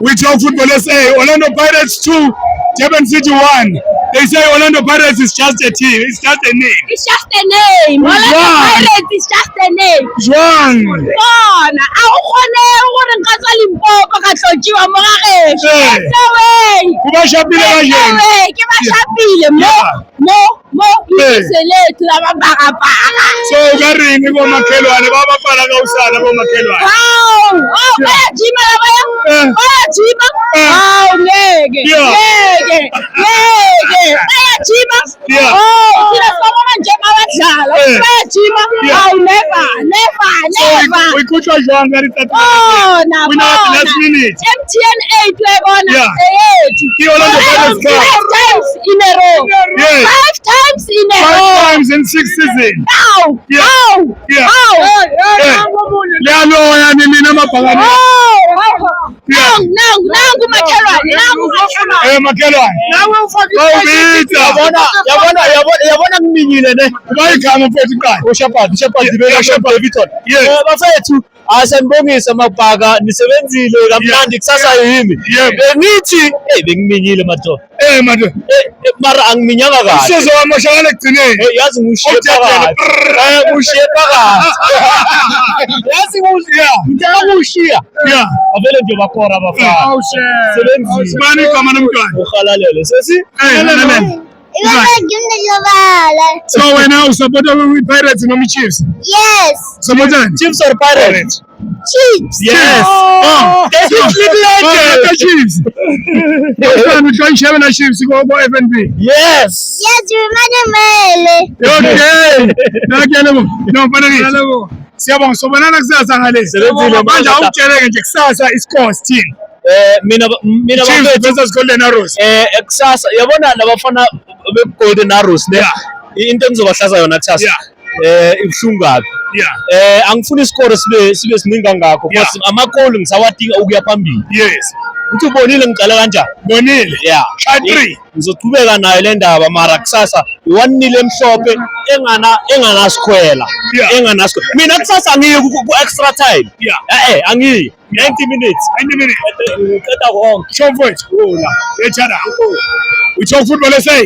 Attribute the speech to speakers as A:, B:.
A: We talk football SA. Orlando Pirates 2, Durban City 1. They say Orlando Pirates is just a team. It's just a name.
B: It's just a name. Orlando Pirates is just a name.
A: Jwang.
B: Bona. Awukone ukore nkatsa Limpopo ka hlojiwa mo ga gešo. No way.
A: Kuba shapile kajeno.
B: No way. Ke ba shapile mo iselethu lababhakabhaka.
A: So ka reng bo makhelwane ba bapala ka usana bo makhelwane.
B: Bayajima labaya. Bayajima. Ngeke. Bayajima. Thina sibona nje abadlala. Bayajima. Never.
A: Uyikhutshwa jwang ka ritatu. We know the last minute.
B: MTN 8 uyabona eyethu.
A: Orlando Pirates Cup.
B: 5 times in a row.
A: Yes.
B: 5 times in a
A: 5
B: row.
A: times in 6 seasons.
B: Yeah.
A: Lelo yani mina mabhakane.
B: Nangu makhelwane.
A: Makhelwane.
B: Nawe ufakile.
C: Yabona kuminyile ne.
A: Bayigama mfethu qala.
C: Shepherd beka Shepherd Victor. Bafethu asanibongisa mabhaka nisebenzile kamnandi kusasa yimi. Bengithi bengiminyile madoda.
A: Madoda.
C: Mara angiminyanga kahle.
A: Sizo wamoshakala ekugcineni.
C: Yazi ngushiye phakathi. Ngushiye phakathi. Yazi ngushiya. Avele nje bakora bafana. Sebenzile.
A: Mani igama nomntwana.
C: Uhalalele sesi.
A: So wena usupporta Pirates noma Chiefs?
B: Yes.
A: Supportani?
C: Chiefs or Pirates?
B: Chiefs.
A: Yes. Chiefs. Uthanda uhlonishwe na Chiefs ko FNB?
C: Yes.
B: Yes, Mele.
A: Okay. Nakuyalebo. No mfana ngithi. Siyabonga sobonana kusasa ngale.
C: Sebenzile
A: manje awutsheleke nje kusasa iscores team.
C: Mina
A: Chiefs versus Golden Arrows.
C: Kusasa yabona labafana be Golden Arrows ne. Into engizobahlaza yona kusasa. Ibhlungu kabi. Angifuni isikoro sibe siningi kangakho because ama-goal ngisawadinga ukuya phambili.
A: Yes.
C: Uthi ubonile ngicala kanjani?
A: Bonile.
C: Yeah.
A: 3.
C: Ngizochubeka nayo le ndaba mara kusasa i-1-0 emhlophe enganasikhwela. Enganasikhwela. Mina kusasa angiyi ku-extra time. Angiyi. 90 minutes.
A: 90 minutes.
C: Ngiceda konke.
A: Show mfethu. We talk football SA.